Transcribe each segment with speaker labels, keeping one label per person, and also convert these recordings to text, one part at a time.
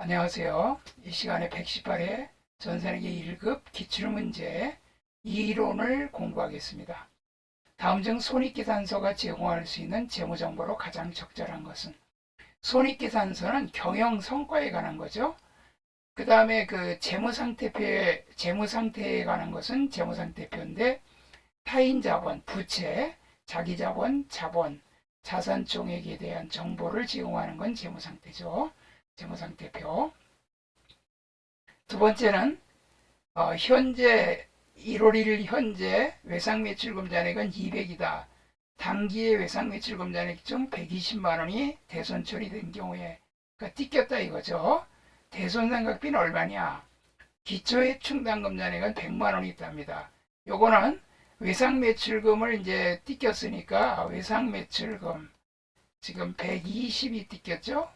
Speaker 1: 안녕하세요. 이 시간에 118회 전산회계 1급 기출문제 이론을 공부하겠습니다. 다음 중 손익계산서가 제공할 수 있는 재무정보로 가장 적절한 것은? 손익계산서는 경영성과에 관한 거죠. 그 다음에 그 재무상태에 관한 것은 재무상태표인데, 타인자본, 부채, 자기자본, 자본, 자산총액에 대한 정보를 제공하는 건 재무상태죠. 재무상태표. 두 번째는 현재 1월 1일 현재 외상매출금 잔액은 200이다. 당기의 외상매출금 잔액 중 120만 원이 대손 처리된 경우에 그러니까 띠꼈다 이거죠. 대손상각비는 얼마냐? 기초의 충당금 잔액은 100만 원이 있답니다. 요거는 외상매출금을 이제 띠꼈으니까 외상매출금 지금 120이 띠꼈죠.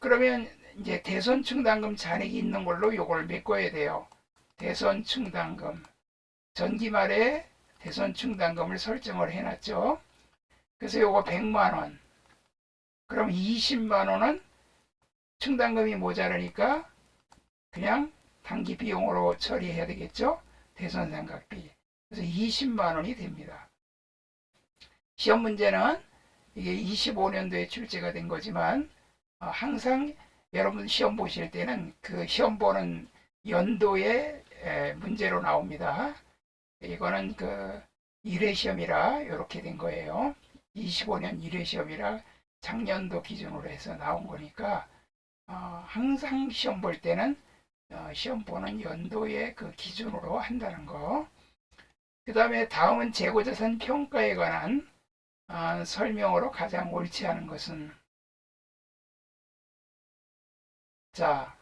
Speaker 1: 그러면 이제 대손충당금 잔액이 있는 걸로 요걸 메꿔야 돼요. 대손충당금. 전기 말에 대손충당금을 설정을 해놨죠. 그래서 요거 100만원. 그럼 20만원은 충당금이 모자라니까 그냥 단기 비용으로 처리해야 되겠죠. 대손상각비. 그래서 20만원이 됩니다. 시험 문제는 이게 25년도에 출제가 된 거지만 항상 여러분 시험 보실 때는 그 시험 보는 연도의 문제로 나옵니다. 이거는 그 1회 시험이라 이렇게 된 거예요. 25년 1회 시험이라 작년도 기준으로 해서 나온 거니까 항상 시험 볼 때는 시험 보는 연도의 그 기준으로 한다는 거. 그 다음에 다음은 재고자산 평가에 관한 설명으로 가장 옳지 않은 것은? 자,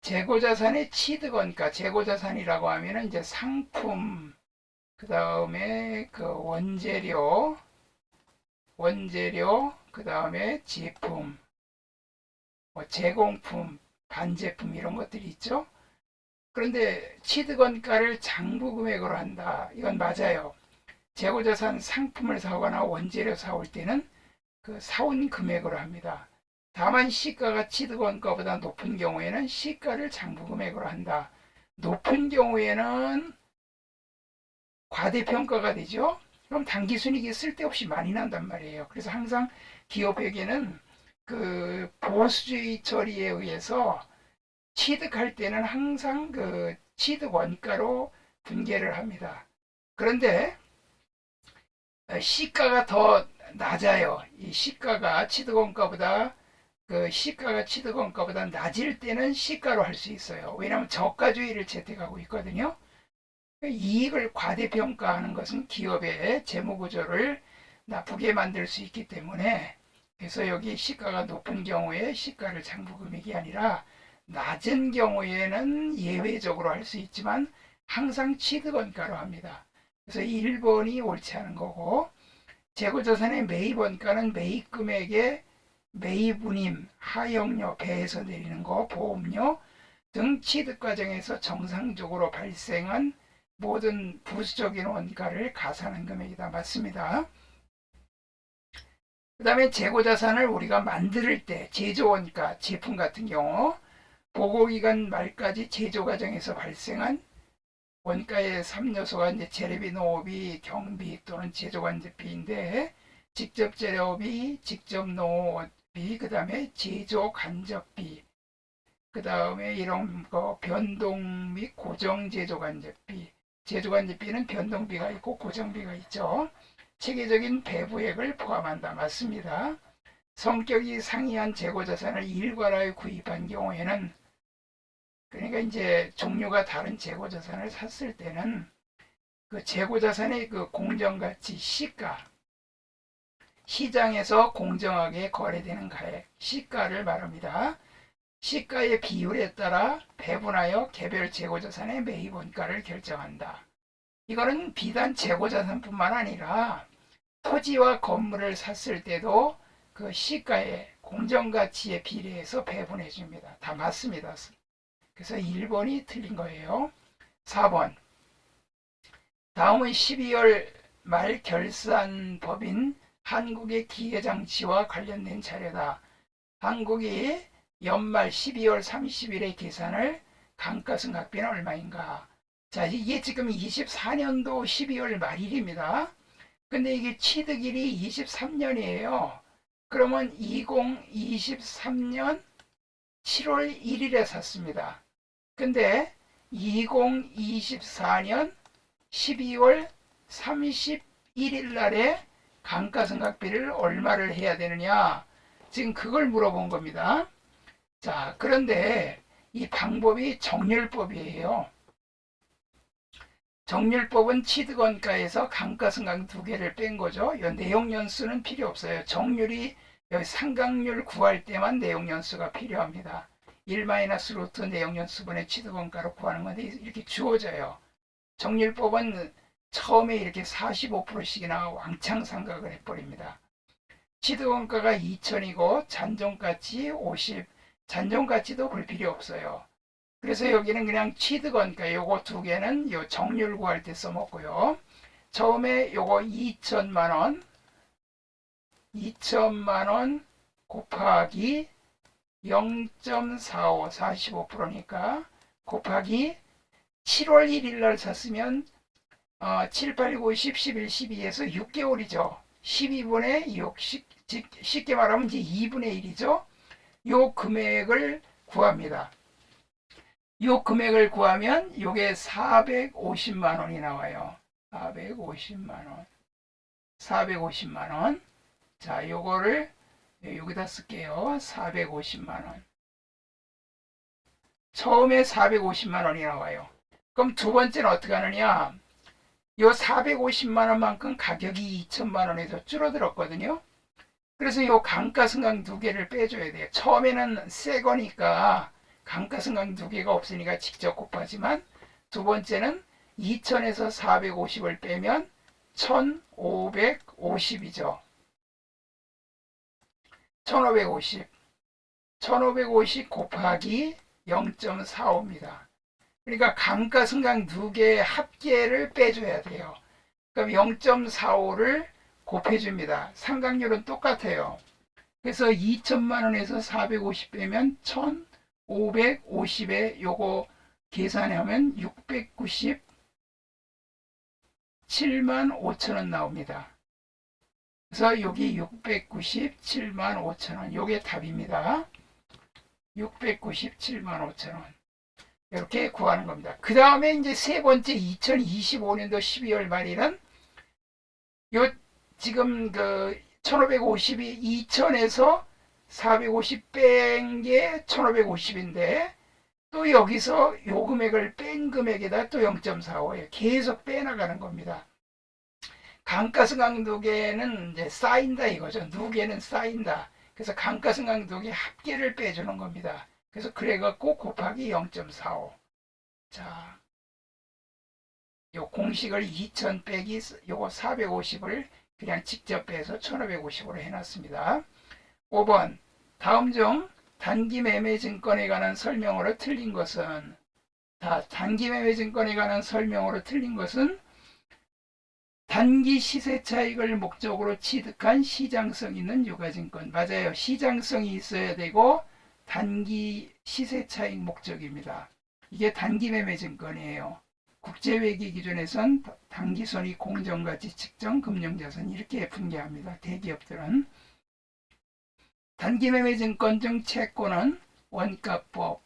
Speaker 1: 재고자산의 취득원가, 재고자산이라고 하면은 이제 상품, 그 다음에 그 원재료, 그 다음에 제품, 뭐 제공품, 반제품 이런 것들이 있죠. 그런데 취득원가를 장부금액으로 한다. 이건 맞아요. 재고자산 상품을 사거나 원재료 사올 때는 그 사온 금액으로 합니다. 다만 시가가 취득원가보다 높은 경우에는 시가를 장부금액으로 한다. 높은 경우에는 과대평가가 되죠. 그럼 당기순이익이 쓸데없이 많이 난단 말이에요. 그래서 항상 기업에게는 그 보수주의 처리에 의해서 취득할 때는 항상 그 취득원가로 분계를 합니다. 그런데 시가가 더 낮아요. 이 시가가 취득원가보다 낮을 때는 시가로 할 수 있어요. 왜냐하면 저가주의를 채택하고 있거든요. 이익을 과대평가하는 것은 기업의 재무구조를 나쁘게 만들 수 있기 때문에, 그래서 여기 시가가 높은 경우에 시가를 장부금액이 아니라 낮은 경우에는 예외적으로 할 수 있지만 항상 취득원가로 합니다. 그래서 1번이 옳지 않은 거고, 재고자산의 매입원가는 매입금액의 매입운임, 하역료, 배에서 내리는 거, 보험료 등 취득 과정에서 정상적으로 발생한 모든 부수적인 원가를 가산한 금액이다. 맞습니다. 그 다음에 재고자산을 우리가 만들 때 제조원가, 제품 같은 경우 보고기간 말까지 제조 과정에서 발생한 원가의 3요소가 이제 재료비, 노후비, 경비 또는 제조간접비인데, 직접 재료비, 직접 노후비, 그 다음에 제조 간접비, 그 다음에 이런 거 변동 및 고정 제조 간접비, 제조 간접비는 변동비가 있고 고정비가 있죠. 체계적인 배부액을 포함한다. 맞습니다. 성격이 상이한 재고자산을 일괄하여 구입한 경우에는, 그러니까 이제 종류가 다른 재고자산을 샀을 때는 그 재고자산의 그 공정가치, 시가, 시장에서 공정하게 거래되는 가액, 시가를 말합니다. 시가의 비율에 따라 배분하여 개별 재고자산의 매입원가를 결정한다. 이거는 비단 재고자산뿐만 아니라 토지와 건물을 샀을 때도 그 시가의 공정가치에 비례해서 배분해 줍니다. 다 맞습니다. 그래서 1번이 틀린 거예요. 4번. 다음은 12월 말 결산법인 한국의 기계장치와 관련된 자료다. 한국이 연말 12월 30일에 계산할 감가상각비는 얼마인가? 자, 이게 지금 24년도 12월 말일입니다. 근데 이게 취득일이 23년이에요. 그러면 2023년 7월 1일에 샀습니다. 근데 2024년 12월 31일 날에 감가상각비를 얼마를 해야 되느냐? 지금 그걸 물어본 겁니다. 자, 그런데 이 방법이 정렬법이에요. 정렬법은 취득원가에서 감가상각 두 개를 뺀 거죠. 이 내용연수는 필요 없어요. 정률이 여기 상각률 구할 때만 내용연수가 필요합니다. 1-루트 내용연수분의 취득원가로 구하는 건데 이렇게 주어져요. 정률법은 처음에 이렇게 45%씩이나 왕창 상각을 해버립니다. 취득원가가 2천이고 잔존가치 50, 잔존가치도 볼 필요 없어요. 그래서 여기는 그냥 취득원가 요거 두 개는 요 정률 구할 때 써먹고요. 처음에 요거 2천만원 곱하기 0.45 45%니까 곱하기 7월 1일 날 샀으면 7, 8, 9, 10, 11, 12에서 6개월이죠. 12분의 6, 쉽게 말하면 이제 2분의 1이죠. 요 금액을 구합니다. 요 금액을 구하면 요게 450만 원이 나와요. 450만 원. 자, 요거를 여기다 쓸게요. 450만 원. 처음에 450만 원이 나와요. 그럼 두 번째는 어떻게 하느냐? 요 450만 원만큼 가격이 2천만 원에서 줄어들었거든요. 그래서 요 감가상각 두 개를 빼줘야 돼요. 처음에는 새 거니까 감가상각 두 개가 없으니까 직접 곱하지만 두 번째는 2000에서 450을 빼면 1550이죠. 1550 곱하기 0.45입니다. 그러니까 감가상각 두 개의 합계를 빼줘야 돼요. 그럼 0.45를 곱해줍니다. 상각률은 똑같아요. 그래서 2천만 원에서 450 빼면 1550에 요거 계산하면 697만 5천 원 나옵니다. 그래서 여기 697만 5천 원 요게 답입니다. 697만 5천 원 이렇게 구하는 겁니다. 그 다음에 이제 세 번째 2025년도 12월 말에는 요 지금 그 1550이 2000에서 450 뺀 게 1550인데 또 여기서 요 금액을 뺀 금액에다 또 0.45예요. 계속 빼나가는 겁니다. 감가상각 누계는 이제 쌓인다 이거죠. 누계는 쌓인다. 그래서 감가상각 누계 합계를 빼주는 겁니다. 그래서 그래갖고 곱하기 0.45. 자, 요 공식을 2000 빼기 요거 450을 그냥 직접 빼서 1550으로 해놨습니다. 5번 다음 중 단기 매매 증권에 관한 설명으로 틀린 것은 단기 매매 증권에 관한 설명으로 틀린 것은 단기 시세 차익을 목적으로 취득한 시장성 있는 유가증권. 맞아요. 시장성이 있어야 되고 단기 시세 차익 목적입니다. 이게 단기 매매 증권이에요. 국제회계 기준에선 단기손익 공정가치 측정 금융자산 이렇게 분개합니다. 대기업들은. 단기 매매 증권 중 채권은 원가법,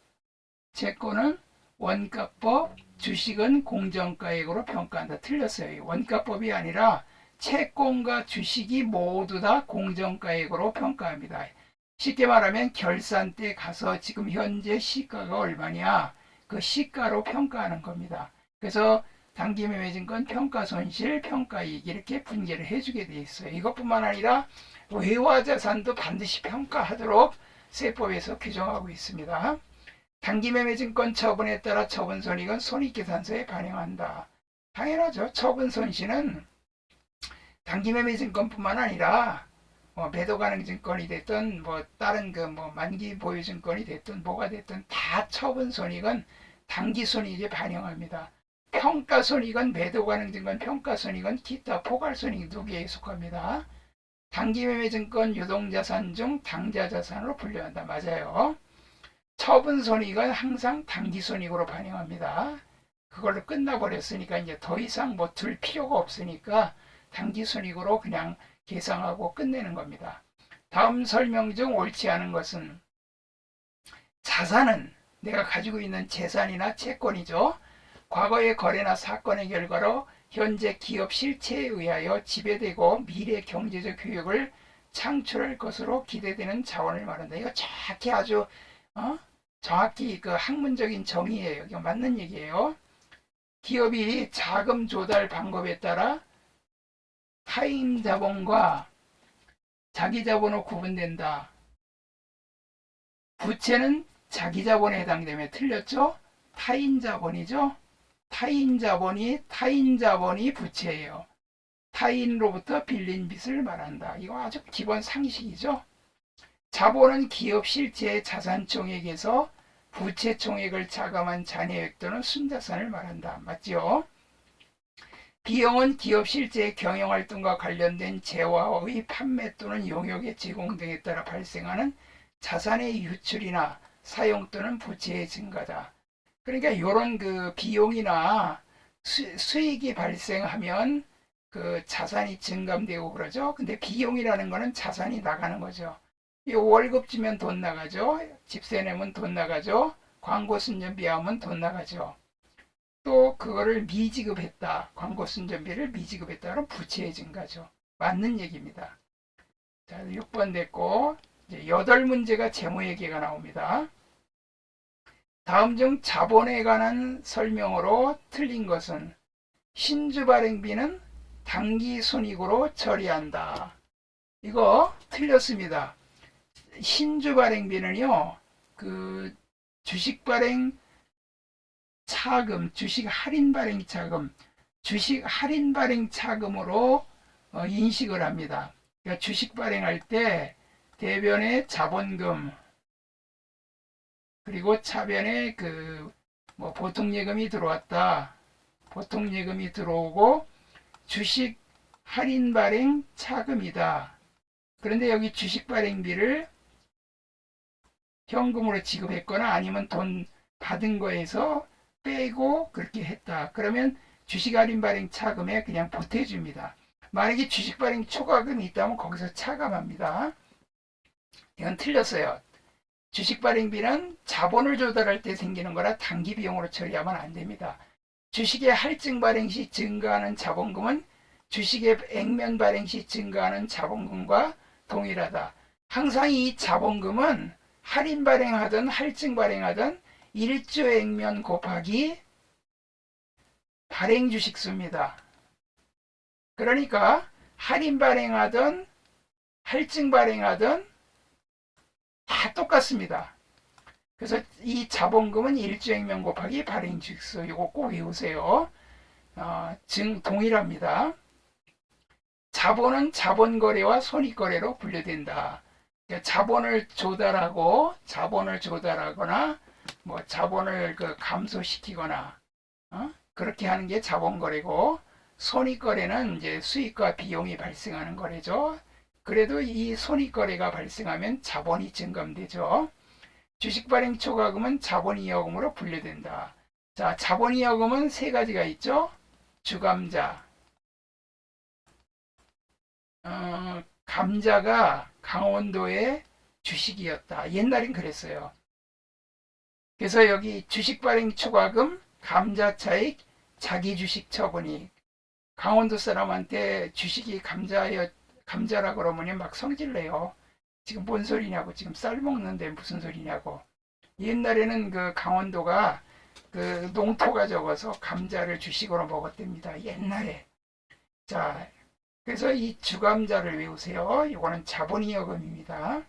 Speaker 1: 주식은 공정가액으로 평가한다. 틀렸어요. 원가법이 아니라 채권과 주식이 모두 다 공정가액으로 평가합니다. 쉽게 말하면 결산 때 가서 지금 현재 시가가 얼마냐 그 시가로 평가하는 겁니다. 그래서 단기 매매 증권 평가손실, 평가이익 이렇게 분개를 해주게 돼 있어요. 이것뿐만 아니라 외화자산도 반드시 평가하도록 세법에서 규정하고 있습니다. 단기 매매 증권 처분에 따라 처분손익은 손익계산서에 반영한다. 당연하죠. 처분손실은 단기 매매 증권뿐만 아니라 매도 가능 증권이 됐든 다른 만기 보유 증권이 됐든 뭐가 됐든 다 처분손익은 단기 손익에 반영합니다. 평가손익은 매도 가능 증권 평가손익은 기타 포괄손익 두 개에 속합니다. 단기매매증권 유동자산 중 당좌자산으로 분류한다. 맞아요. 처분손익은 항상 당기손익으로 반영합니다. 그걸로 끝나버렸으니까 이제 더 이상 뭐 둘 필요가 없으니까 당기손익으로 그냥 계상하고 끝내는 겁니다. 다음 설명 중 옳지 않은 것은 자산은 내가 가지고 있는 재산이나 채권이죠. 과거의 거래나 사건의 결과로 현재 기업 실체에 의하여 지배되고 미래 경제적 효익을 창출할 것으로 기대되는 자원을 말한다. 이거 정확히 아주 정확히 그 학문적인 정의예요. 이거 맞는 얘기예요. 기업이 자금 조달 방법에 따라 타인 자본과 자기 자본으로 구분된다. 부채는 자기 자본에 해당되면 틀렸죠? 타인 자본이죠? 타인 자본이 부채예요. 타인으로부터 빌린 빚을 말한다. 이거 아주 기본 상식이죠? 자본은 기업 실체의 자산 총액에서 부채 총액을 자감한 잔여액 또는 순자산을 말한다. 맞죠? 비용은 기업 실제의 경영활동과 관련된 재화의 판매 또는 용역의 제공 등에 따라 발생하는 자산의 유출이나 사용 또는 부채의 증가다. 그러니까 이런 그 비용이나 수익이 발생하면 그 자산이 증감되고 그러죠. 근데 비용이라는 거는 자산이 나가는 거죠. 월급 주면 돈 나가죠. 집세 내면 돈 나가죠. 광고 순전비하면 돈 나가죠. 또 그거를 미지급했다. 광고 순전비를 미지급했다. 그럼 부채의 증가죠. 맞는 얘기입니다. 자, 6번 됐고 이제 8문제가 재무회계가 나옵니다. 다음 중 자본에 관한 설명으로 틀린 것은 신주 발행비는 당기 손익으로 처리한다. 이거 틀렸습니다. 신주 발행비는요, 그 주식 발행 차금, 주식 할인 발행 차금, 주식 할인 발행 차금으로 인식을 합니다. 그러니까 주식 발행할 때 대변에 자본금 그리고 차변에 그 뭐 보통 예금이 들어왔다. 보통 예금이 들어오고 주식 할인 발행 차금이다. 그런데 여기 주식 발행비를 현금으로 지급했거나 아니면 돈 받은 거에서 빼고 그렇게 했다. 그러면 주식 할인 발행 차금에 그냥 보태줍니다. 만약에 주식 발행 초과금이 있다면 거기서 차감합니다. 이건 틀렸어요. 주식 발행비는 자본을 조달할 때 생기는 거라 단기 비용으로 처리하면 안 됩니다. 주식의 할증 발행 시 증가하는 자본금은 주식의 액면 발행 시 증가하는 자본금과 동일하다. 항상 이 자본금은 할인 발행하든 할증 발행하든 1조 액면 곱하기 발행 주식수입니다. 그러니까 할인 발행하든 할증 발행하든 다 똑같습니다. 그래서 이 자본금은 1조 액면 곱하기 발행 주식수. 이거 꼭 외우세요. 동일합니다. 자본은 자본거래와 손익거래로 분류된다. 그러니까 자본을 조달하거나 뭐 자본을 그 감소시키거나 그렇게 하는 게 자본거래고, 손익거래는 이제 수익과 비용이 발생하는 거래죠. 그래도 이 손익거래가 발생하면 자본이 증감되죠. 주식발행 초과금은 자본이여금으로 분류된다. 자, 자본이여금은 세 가지가 있죠. 주감자, 감자가 강원도의 주식이었다. 옛날엔 그랬어요. 그래서 여기 주식발행 초과금, 감자차익, 자기주식 처분이, 강원도 사람한테 주식이 감자라 그러면 막 성질내요. 지금 뭔 소리냐고, 지금 쌀 먹는데 무슨 소리냐고. 옛날에는 그 강원도가 그 농토가 적어서 감자를 주식으로 먹었답니다. 옛날에. 자, 그래서 이 주감자를 외우세요. 이거는 자본이여금입니다.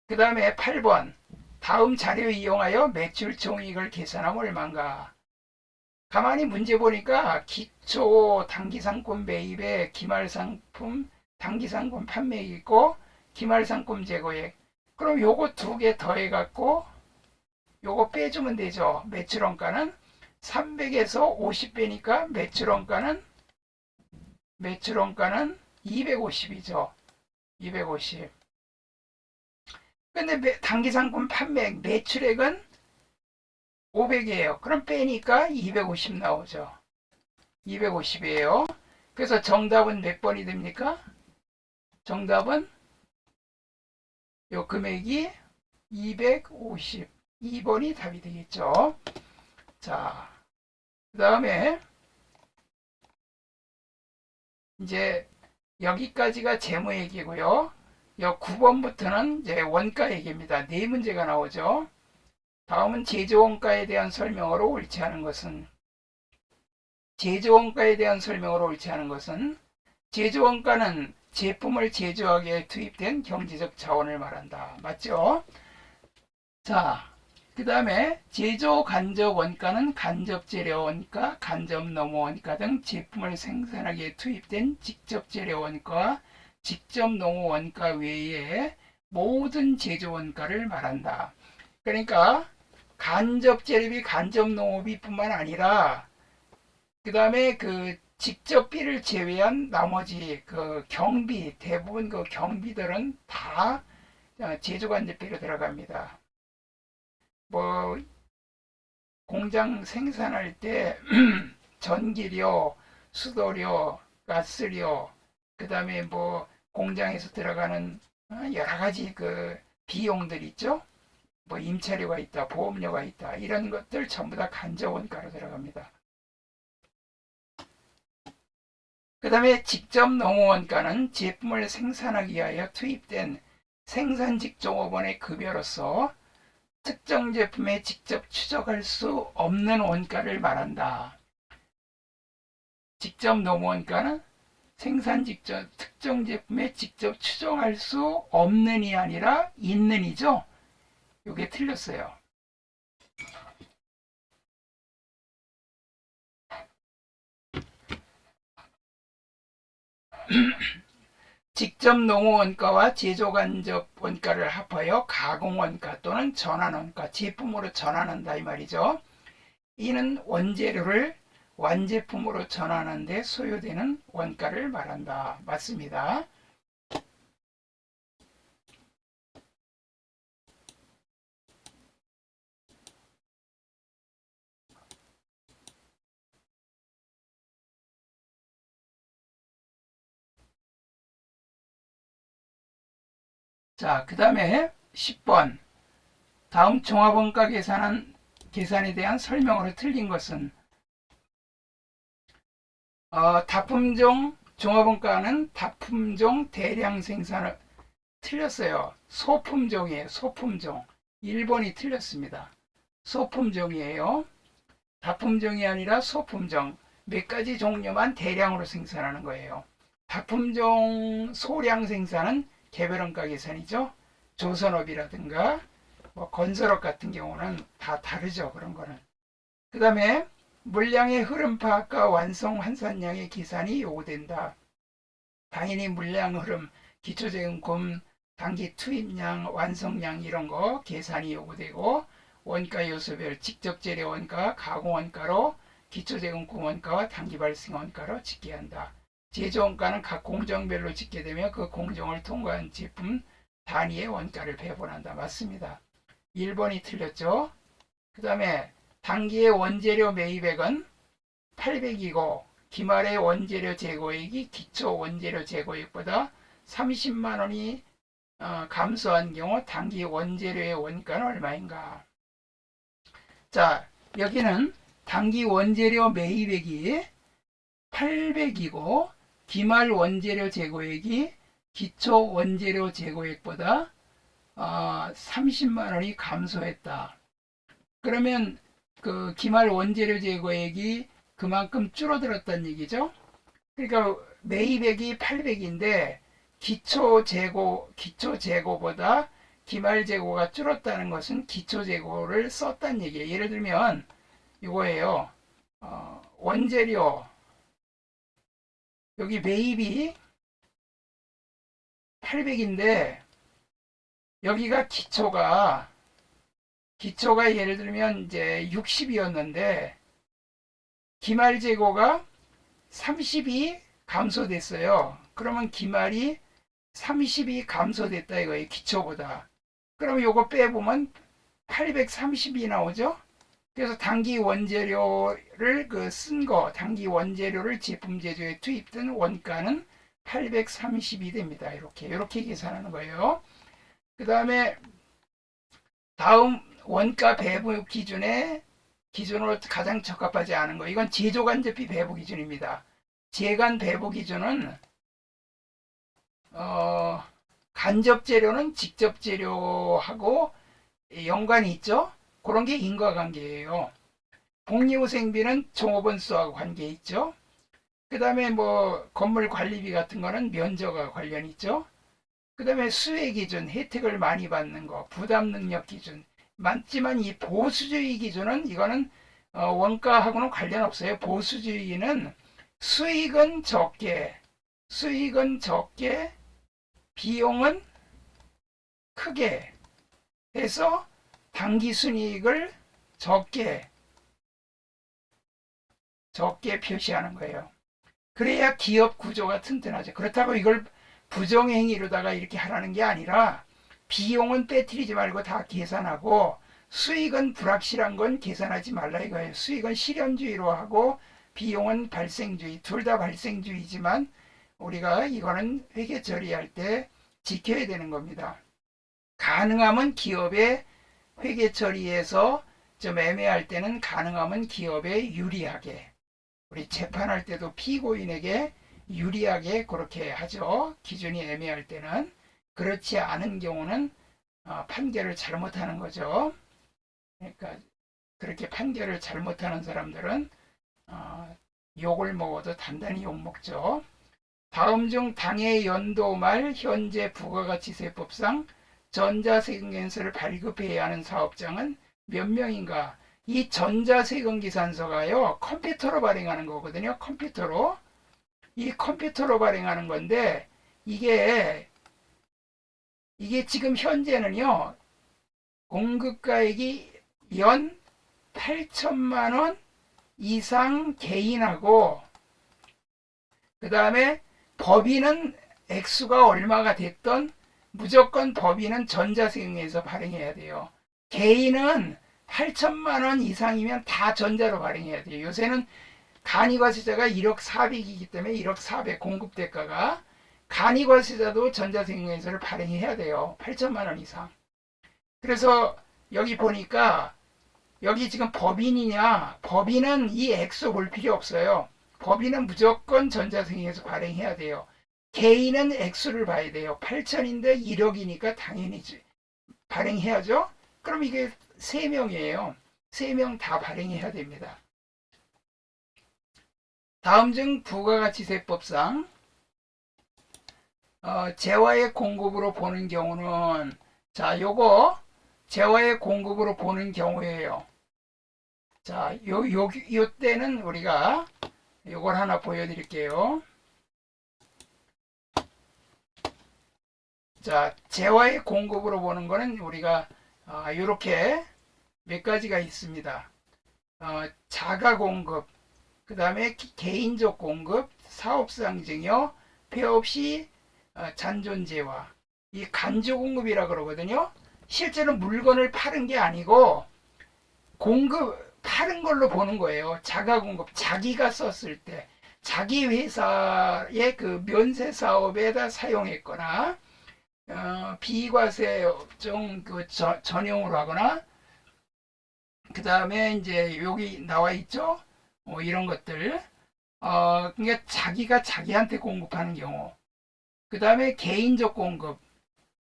Speaker 1: 그 다음에 8번. 다음 자료 이용하여 매출 총익을 계산하면 얼마인가? 가만히 문제 보니까 기초 단기상품 매입에 기말상품 단기상품 판매액 있고 기말상품 재고액. 그럼 요거 두 개 더해갖고 요거 빼주면 되죠. 매출원가는 300에서 50배니까 매출원가는 매출 원가는 250이죠. 250. 근데 단기 상품 판매액 매출액은 500이에요. 그럼 빼니까 250 나오죠. 250이에요. 그래서 정답은 몇 번이 됩니까? 정답은 요 금액이 252번이 답이 되겠죠. 자, 그 다음에 이제 여기까지가 재무 얘기고요. 요 9번부터는 이제 원가 얘기입니다. 네 문제가 나오죠. 다음은 제조원가에 대한 설명으로 옳지 않은 것은 제조원가에 대한 설명으로 옳지 않은 것은 제조원가는 제품을 제조하기 위해 투입된 경제적 자원을 말한다. 맞죠? 자, 그 다음에 제조 간접 원가는 간접 재료 원가, 간접 노무 원가 등 제품을 생산하기 위해 투입된 직접 재료 원가와 직접 노무 원가 외에 모든 제조 원가를 말한다. 그러니까 간접 재료비, 간접 노무비뿐만 아니라 그 다음에 그 직접비를 제외한 나머지 그 경비, 대부분 그 경비들은 다 제조간접비로 들어갑니다. 뭐 공장 생산할 때 전기료, 수도료, 가스료, 그 다음에 뭐 공장에서 들어가는 여러 가지 그 비용들 있죠. 뭐 임차료가 있다, 보험료가 있다, 이런 것들 전부 다 간접원가로 들어갑니다. 그 다음에 직접 농어원가는 제품을 생산하기 위하여 투입된 생산직 종업원의 급여로서 특정 제품에 직접 추적할 수 없는 원가를 말한다. 직접 농어원가는 생산 직접 특정 제품에 직접 추정할 수 없는이 아니라 있는이죠. 이게 틀렸어요. 직접 농어원가와 제조간접 원가를 합하여 가공원가 또는 전환원가, 제품으로 전환한다 이 말이죠. 이는 원재료를 완제품으로 전환하는 데 소요되는 원가를 말한다. 맞습니다. 자, 그 다음에 10번. 다음 종합원가 계산에 대한 설명으로 틀린 것은 다품종 종합원가는 다품종 대량 생산을 틀렸어요. 소품종이에요. 소품종. 1번이 틀렸습니다. 소품종이에요. 다품종이 아니라 소품종. 몇 가지 종류만 대량으로 생산하는 거예요. 다품종 소량 생산은 개별원가 계산이죠. 조선업이라든가 뭐 건설업 같은 경우는 다 다르죠. 그런 거는. 그 다음에 물량의 흐름 파악과 완성 환산량의 계산이 요구된다. 당연히 물량 흐름, 기초재금금, 단기 투입량, 완성량 이런 거 계산이 요구되고 원가 요소별 직접 재료 원가, 가공 원가로 기초재금금 원가와 단기 발생 원가로 집계 한다. 제조 원가는 각 공정별로 집계 되며 그 공정을 통과한 제품 단위의 원가를 배분한다. 맞습니다. 1번이 틀렸죠. 그 다음에 단기의 원재료 매입액은 800이고 기말의 원재료 재고액이 기초 원재료 재고액보다 30만 원이 감소한 경우 단기 원재료의 원가는 얼마인가? 자, 여기는 단기 원재료 매입액이 800이고 기말 원재료 재고액이 기초 원재료 재고액보다 30만 원이 감소했다. 그러면 그 기말 원재료 재고액이 그만큼 줄어들었다는 얘기죠. 그러니까 매입액이 800인데 기초 재고보다 기말 재고가 줄었다는 것은 기초 재고를 썼다는 얘기예요. 예를 들면 이거예요. 원재료 여기 매입이 800인데 여기가 기초가 예를 들면 이제 60이었는데 기말 재고가 30이 감소됐어요. 그러면 기말이 30이 감소됐다 이거예요. 기초보다. 그럼 요거 빼보면 830이 나오죠. 그래서 단기 원재료를 쓴 거, 단기 원재료를 제품 제조에 투입된 원가는 830이 됩니다. 이렇게 계산하는 거예요. 그 다음에 다음 원가 배부 기준으로 가장 적합하지 않은 거. 이건 제조간접비 배부 기준입니다. 제간 배부 기준은 간접 재료는 직접 재료하고 연관이 있죠. 그런 게 인과관계예요. 복리후생비는 종업원수하고 관계 있죠. 그 다음에 뭐 건물 관리비 같은 거는 면적과 관련이 있죠. 그 다음에 수혜 기준, 혜택을 많이 받는 거, 부담 능력 기준 많지만 이 보수주의 기준은 이거는 원가하고는 관련 없어요. 보수주의는 수익은 적게 비용은 크게 해서 당기 순이익을 적게 표시하는 거예요. 그래야 기업 구조가 튼튼하죠. 그렇다고 이걸 부정행위로다가 이렇게 하라는 게 아니라 비용은 빼뜨리지 말고 다 계산하고 수익은 불확실한 건 계산하지 말라 이거예요. 수익은 실현주의로 하고 비용은 발생주의, 둘 다 발생주의지만 우리가 이거는 회계 처리할 때 지켜야 되는 겁니다. 가능하면 기업의 회계 처리에서 좀 애매할 때는 가능하면 기업에 유리하게, 우리 재판할 때도 피고인에게 유리하게 그렇게 하죠. 기준이 애매할 때는. 그렇지 않은 경우는 판결을 잘못하는 거죠. 그러니까 그렇게 판결을 잘못하는 사람들은 욕을 먹어도 단단히 욕먹죠. 다음 중 당해 연도 말 현재 부가가치세법상 전자세금계산서를 발급해야 하는 사업장은 몇 명인가? 이 전자세금계산서가요, 컴퓨터로 발행하는 거거든요. 이 컴퓨터로 발행하는 건데, 이게 지금 현재는요, 공급가액이 연 8천만 원 이상 개인하고, 그 다음에 법인은 액수가 얼마가 됐던 무조건 법인은 전자세금에서 발행해야 돼요. 개인은 8천만 원 이상이면 다 전자로 발행해야 돼요. 요새는 간이과세자가 1억 4백이기 때문에 1억 4백 공급대가가, 간이과세자도 전자세금에서를 발행해야 돼요. 8천만 원 이상. 그래서 여기 보니까 여기 지금 법인이냐, 법인은 이 액수 볼 필요 없어요. 법인은 무조건 전자세금에서 발행해야 돼요. 개인은 액수를 봐야 돼요. 8천인데 1억이니까 당연히 발행해야죠. 그럼 이게 3명이에요. 3명 다 발행해야 됩니다. 다음 중 부가가치세법상 재화의 공급으로 보는 경우는, 자, 요거 재화의 공급으로 보는 경우예요. 자, 요 때는 우리가 요걸 하나 보여드릴게요. 자, 재화의 공급으로 보는 거는 우리가 이렇게 몇 가지가 있습니다. 자가 공급, 그 다음에 개인적 공급, 사업상 증여, 폐업 시 잔존재화, 이 간주 공급이라 그러거든요. 실제로 물건을 파는 게 아니고 파는 걸로 보는 거예요. 자가 공급, 자기가 썼을 때 자기 회사의 그 면세 사업에다 사용했거나 비과세 전용으로 하거나, 그 다음에 이제 여기 나와 있죠. 이런 것들. 그러니까 자기가 자기한테 공급하는 경우. 그 다음에 개인적 공급.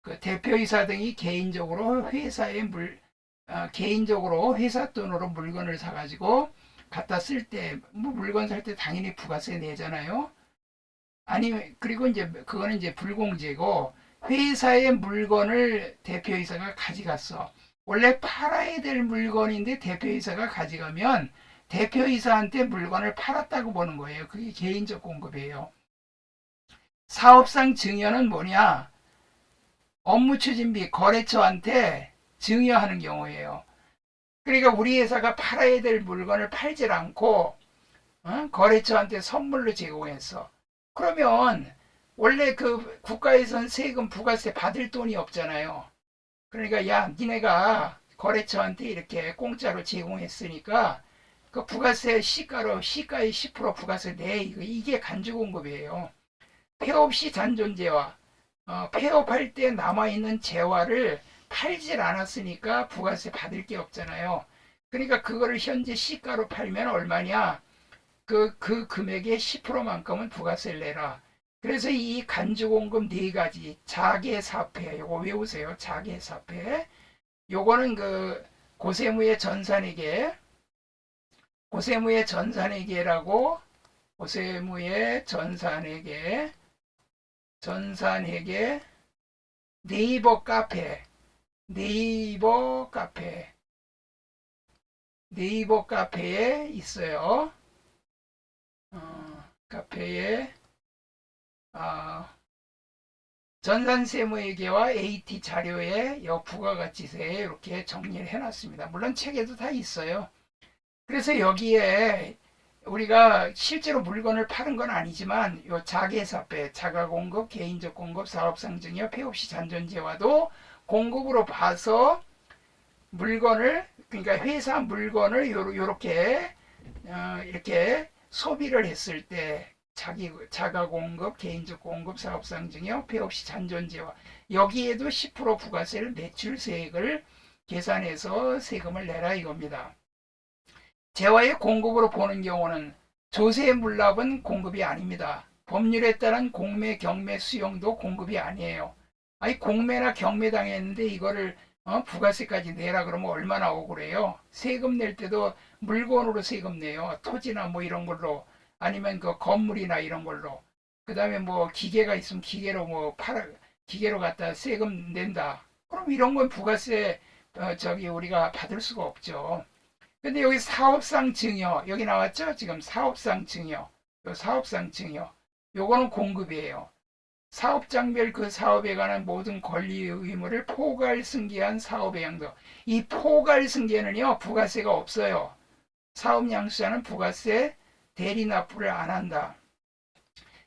Speaker 1: 그 대표이사 등이 개인적으로 개인적으로 회사 돈으로 물건을 사가지고 갖다 쓸 때, 뭐 물건 살 때 당연히 부가세 내잖아요. 그리고 이제 그거는 이제 불공제고, 회사의 물건을 대표이사가 가져갔어. 원래 팔아야 될 물건인데 대표이사가 가져가면 대표이사한테 물건을 팔았다고 보는 거예요. 그게 개인적 공급이에요. 사업상 증여는 뭐냐? 업무 추진비 거래처한테 증여하는 경우예요. 그러니까 우리 회사가 팔아야 될 물건을 팔질 않고 거래처한테 선물로 제공했어. 그러면 원래 그 국가에선 세금 부가세 받을 돈이 없잖아요. 그러니까 야, 니네가 거래처한테 이렇게 공짜로 제공했으니까 그 부가세 시가의 10% 부가세 내. 이게 간주공급이에요. 폐업 시 잔존재화, 폐업할 때 남아있는 재화를 팔질 않았으니까 부가세 받을 게 없잖아요. 그러니까 그거를 현재 시가로 팔면 얼마냐? 그 금액의 10%만큼은 부가세를 내라. 그래서 이 간주공급 네 가지, 자계사폐, 요거 외우세요. 자계사폐. 요거는 그 고세무의 전산회계, 고세무의 전산회계라고, 고세무의 전산회계, 네이버 카페, 네이버 카페에 있어요. 카페에 전산세무회계와 AT 자료에 부가가치세에 이렇게 정리를 해놨습니다. 물론 책에도 다 있어요. 그래서 여기에 우리가 실제로 물건을 파는 건 아니지만 요 자계사폐, 자가공급, 개인적 공급, 사업상증여, 폐업시 잔존재화도 공급으로 봐서 물건을, 그러니까 회사 물건을 요렇게 이렇게 소비를 했을 때 자가공급, 개인적 공급, 사업상증여, 폐업시 잔존재화, 여기에도 10% 부가세를 매출세액을 계산해서 세금을 내라 이겁니다. 재화의 공급으로 보는 경우는 조세물납은 공급이 아닙니다. 법률에 따른 공매, 경매, 수용도 공급이 아니에요. 아니 공매나 경매 당했는데 이거를 부가세까지 내라 그러면 얼마나 억울해요. 세금 낼 때도 물건으로 세금 내요. 토지나 뭐 이런 걸로, 아니면 그 건물이나 이런 걸로. 그 다음에 뭐 기계가 있으면 기계로 기계로 갖다 세금 낸다. 그럼 이런 건 부가세 우리가 받을 수가 없죠. 근데 여기 사업상 증여, 여기 나왔죠? 지금 사업상 증여, 사업상 증여, 요거는 공급이에요. 사업장별 그 사업에 관한 모든 권리 의무를 포괄 승계한 사업의 양도. 이 포괄 승계는요, 부가세가 없어요. 사업 양수자는 부가세 대리 납부를 안 한다.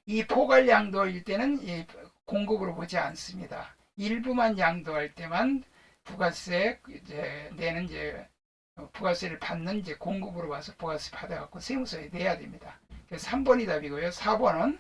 Speaker 1: 이 포괄 양도일 때는 공급으로 보지 않습니다. 일부만 양도할 때만 부가세 내는 부가세를 받는 공급으로 와서 부가세 받아갖고 세무서에 내야 됩니다. 그래서 3번이 답이고요. 4번은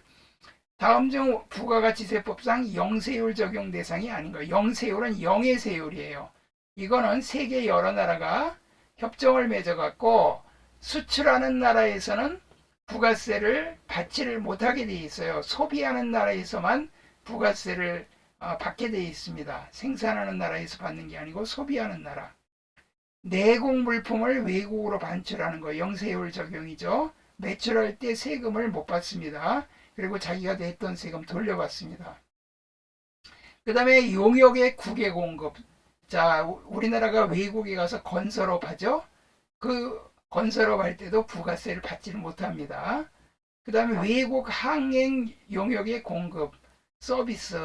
Speaker 1: 다음 중 부가가치세법상 영세율 적용 대상이 아닌 거예요. 영세율은 영의 세율이에요. 이거는 세계 여러 나라가 협정을 맺어갖고 수출하는 나라에서는 부가세를 받지를 못하게 돼 있어요. 소비하는 나라에서만 부가세를 받게 돼 있습니다. 생산하는 나라에서 받는 게 아니고 소비하는 나라. 내국 물품을 외국으로 반출하는 거 영세율 적용이죠. 매출할 때 세금을 못 받습니다. 그리고 자기가 냈던 세금 돌려받습니다. 그 다음에 용역의 국외 공급. 자, 우리나라가 외국에 가서 건설업 하죠. 그 건설업 할 때도 부가세를 받지를 못합니다. 그 다음에 외국 항행 용역의 공급, 서비스,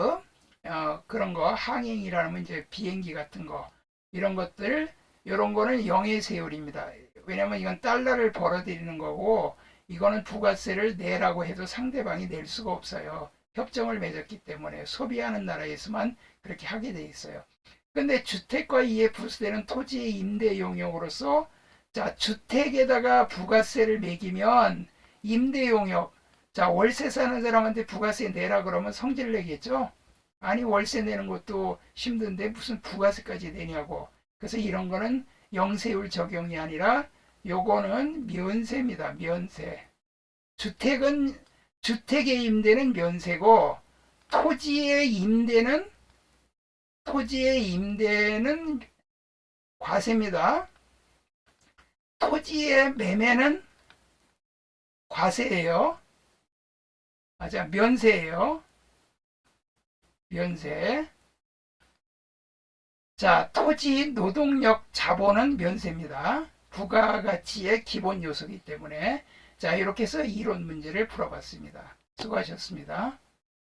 Speaker 1: 그런 거, 항행이라면 이제 비행기 같은 거, 이런 것들, 이런 거는 영해세율입니다. 왜냐면 이건 달러를 벌어들이는 거고, 이거는 부가세를 내라고 해도 상대방이 낼 수가 없어요. 협정을 맺었기 때문에 소비하는 나라에서만 그렇게 하게 돼 있어요. 근데 주택과 이에 부수되는 토지의 임대 용역으로서, 자, 주택에다가 부가세를 매기면 임대 용역, 자, 월세 사는 사람한테 부가세 내라 그러면 성질 내겠죠? 아니, 월세 내는 것도 힘든데 무슨 부가세까지 내냐고. 그래서 이런 거는 영세율 적용이 아니라 요거는 면세입니다. 면세. 주택의 임대는 면세고 토지의 임대는 과세입니다. 토지의 매매는 과세예요. 맞아, 면세예요. 면세. 자, 토지, 노동력, 자본은 면세입니다. 부가가치의 기본 요소이기 때문에. 자, 이렇게 해서 이론 문제를 풀어봤습니다. 수고하셨습니다.